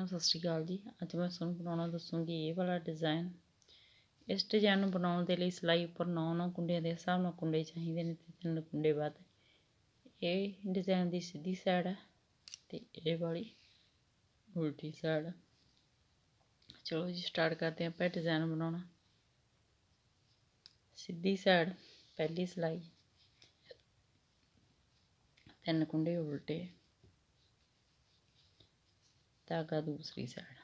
सत श्री अकाल जी। अज मैं तुहानूं बनाउणा दसूँगी ये वाला डिज़ाइन। इस डिज़ाइन नूं बनाउण दे लई सिलाई उपर 9 कुंडियां दे हिसाब नाल कुंडे चाहीदे ने ते 3 कुंडे वध। ये डिज़ाइन दी सीधी साइड है ते ये वाली उल्टी साइड। चलो जी स्टार्ट करते हैं आपां डिज़ाइन बनाउणा। सीधी साइड पहली सिलाई, 3 कुंडे उल्टे, धागा दूसरी साइड,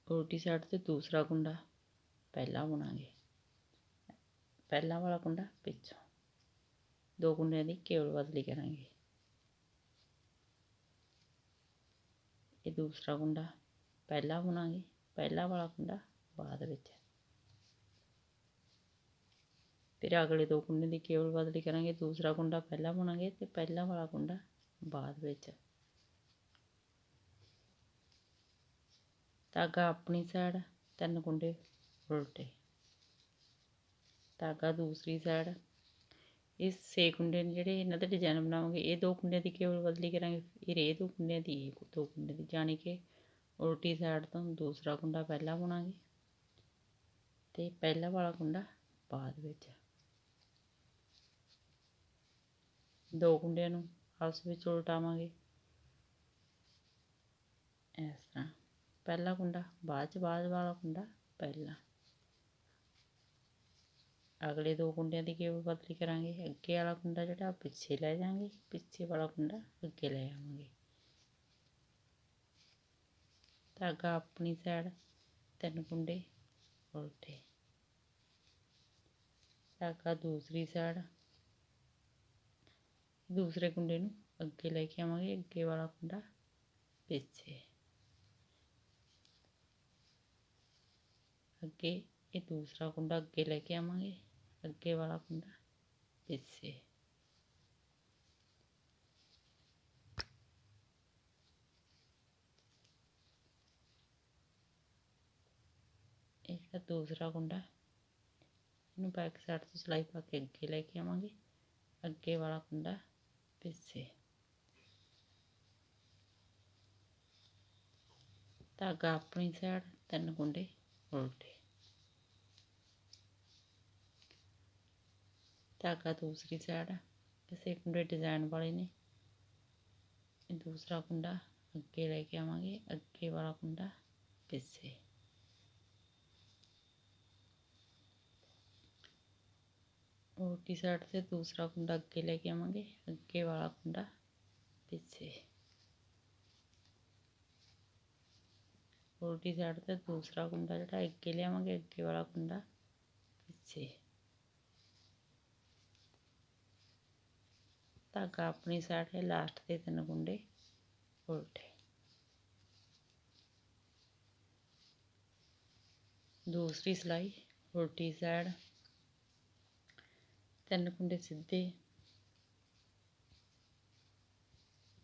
उल्टी साइड ते दूसरा कुंडा पहला बुनांगे, पहला वाला कुंडा पिछों, 2 कुंडियां दी केवल बदली करांगे। ये दूसरा कुंडा पहला बुनांगे, पहला वाला कुंडा बाद विच, फिर अगले 2 कुंडियां दी केवल बदली करांगे। दूसरा कुंडा पहला बुनांगे ते पहला वाला कुंडा बाद विच। धागा अपनी साइड, 3 कुंडे उल्टे, धागा दूसरी साइड। ये 6 कुंडे ने जिहड़े इन्हां दे डिजाइन बनावांगे। ये 2 कुंडियां दी केवल बदली करांगे, फिर ये 2 कुंडियां दी, 2 कुंडियां दी, जानी कि उल्टी साइड तो दूसरा कुंडा पहला बुनांगे ते पहला वाला कुंडा बाद विच। 2 कुंडियां नूं आपस विच उलटावांगे इस तरह। पहला कुंडा बाद वाला कुंडा पहला। अगले 2 कुंडियां दी केवल बदली करांगे। अगे वाला कुंडा जिहड़ा पिछे लै जाएंगे, पिछे वाला कुंडा अगे लै आवांगे। धागा अपनी साइड, 3 कुंडे उल्टे, धागा दूसरी साइड, दूसरे कुंडे नूं अगे लैके आवांगे, अगे वाला कुंडा पिछे, अगे ये दूसरा कुंडा अगे लैके आवांगे, अगे वाला कुंडा पिछे। ये दूसरा कुंडा, इनू बैक साइड तो सिलाई पा के अगे लैके आवांगे, अगे वाला कुंडा पिछे। धागा अपनी साइड, 3 कुंडे उल्टे, धागा दूसरी साइड। इसे कुंडे डिजाइन वाले ने। दूसरा कुंडा अगे लैके आवांगे, अगे वाला कुंडा पिछे। उल्टी साइड से दूसरा कुंडा अगे लैके आवांगे, अगे वाला कुंडा पिछे। उल्टी साइड से दूसरा कुंडा जिहड़ा अगे लियावांगे, अगे वाला कुंडा पिछे। धागा अपनी साइड है, लास्ट के 3 कुंडे उल्टे। दूसरी सिलाई उल्टी साइड, 3 कुंडे सीधे,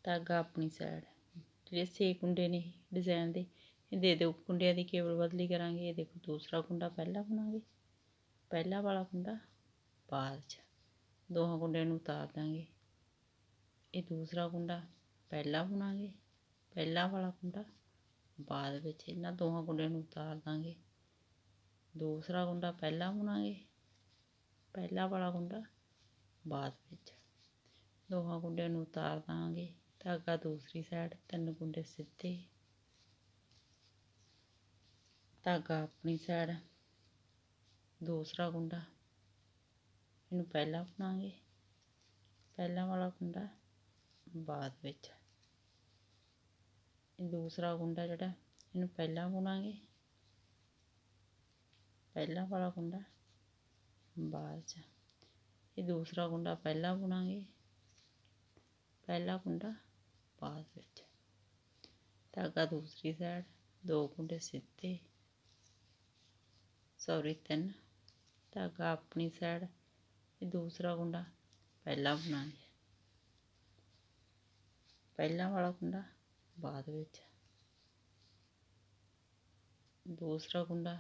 धागा अपनी साइड। जिहड़े 6 कुंडे ने डिजाइन दे 2 कुंडियां दी केवल बदली करांगे। ये देखो दूसरा कुंडा पहला बुनांगे, पहला वाला कुंडा बाद च, 2 कुंडियां नूं उतार देंगे। ये दूसरा कुंडा पहला बुनांगे, पहला वाला कुंडा बाद विच। इन्हां 2 कुंडियां नूं उतार देंगे। दूसरा कुंडा पहला बुनांगे, पहला वाला कुंडा बाद विच, 2 कुंडियां नूं उतार देंगे। धागा दूसरी साइड, 3 कुंडे सीधे, धागा अपनी साइड, दूसरा कुंडा, इनू पहला बुनांगे, पहला वाला कुंडा बाद विच। दूसरा कुंडा जिहड़ा इनू पहला बुनांगे, पहला वाला कुंडा बाद च। ये दूसरा कुंडा पहला बुनांगे, पहला कुंडा बाद विच, धागा दूसरी साइड, 2 कुंडे सीधे, सॉरी 3, धागा अपनी साइड। ये दूसरा कुंडा पहला बुनांगे, पहला वाला कुंडा बाद विच, दूसरा कुंडा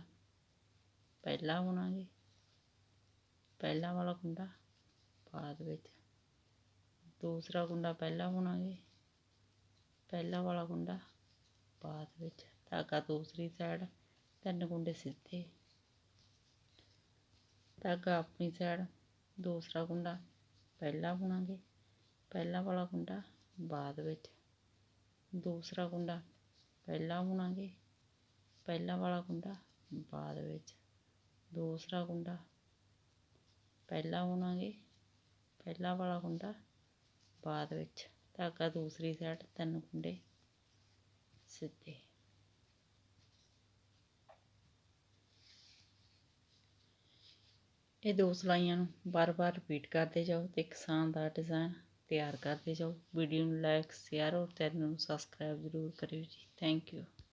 पहला बुनांगे, पहला वाला कुंडा बाद विच, दूसरा कुंडा पहला बुनांगे, पहला वाला कुंडा बाद ਧਾਗਾ ਦੂਸਰੀ ਸਾਈਡ, 3 ਕੁੰਡੇ ਸਿੱਧੇ, ਧਾਗਾ ਆਪਣੀ ਸਾਈਡ, ਦੂਸਰਾ ਕੁੰਡਾ ਪਹਿਲਾਂ ਬੁਣਾਂਗੇ, ਪਹਿਲਾਂ ਵਾਲਾ ਕੁੰਡਾ ਬਾਅਦ ਵਿੱਚ, ਦੂਸਰਾ ਕੁੰਡਾ ਪਹਿਲਾਂ ਬੁਣਾਂਗੇ, ਪਹਿਲਾਂ ਵਾਲਾ ਕੁੰਡਾ ਬਾਅਦ ਵਿੱਚ, ਦੂਸਰਾ ਕੁੰਡਾ ਪਹਿਲਾਂ ਬੁਣਾਂਗੇ, ਪਹਿਲਾਂ ਵਾਲਾ ਕੁੰਡਾ ਬਾਅਦ ਵਿੱਚ, ਧਾਗਾ ਦੂਸਰੀ ਸਾਈਡ, 3 ਕੁੰਡੇ ਸਿੱਧੇ। ਇਹ 2 ਸਿਲਾਈਆਂ ਨੂੰ ਬਾਰ-ਬਾਰ ਰਿਪੀਟ ਕਰਦੇ ਜਾਓ ਤੇ ਕਿਸਾਨ ਦਾ ਡਿਜ਼ਾਇਨ ਤਿਆਰ ਕਰਦੇ ਜਾਓ। ਵੀਡੀਓ ਨੂੰ ਲਾਈਕ, ਸ਼ੇਅਰ ਔਰ ਚੈਨਲ ਨੂੰ ਸਬਸਕ੍ਰਾਈਬ ਜ਼ਰੂਰ ਕਰਿਓ ਜੀ। Thank you.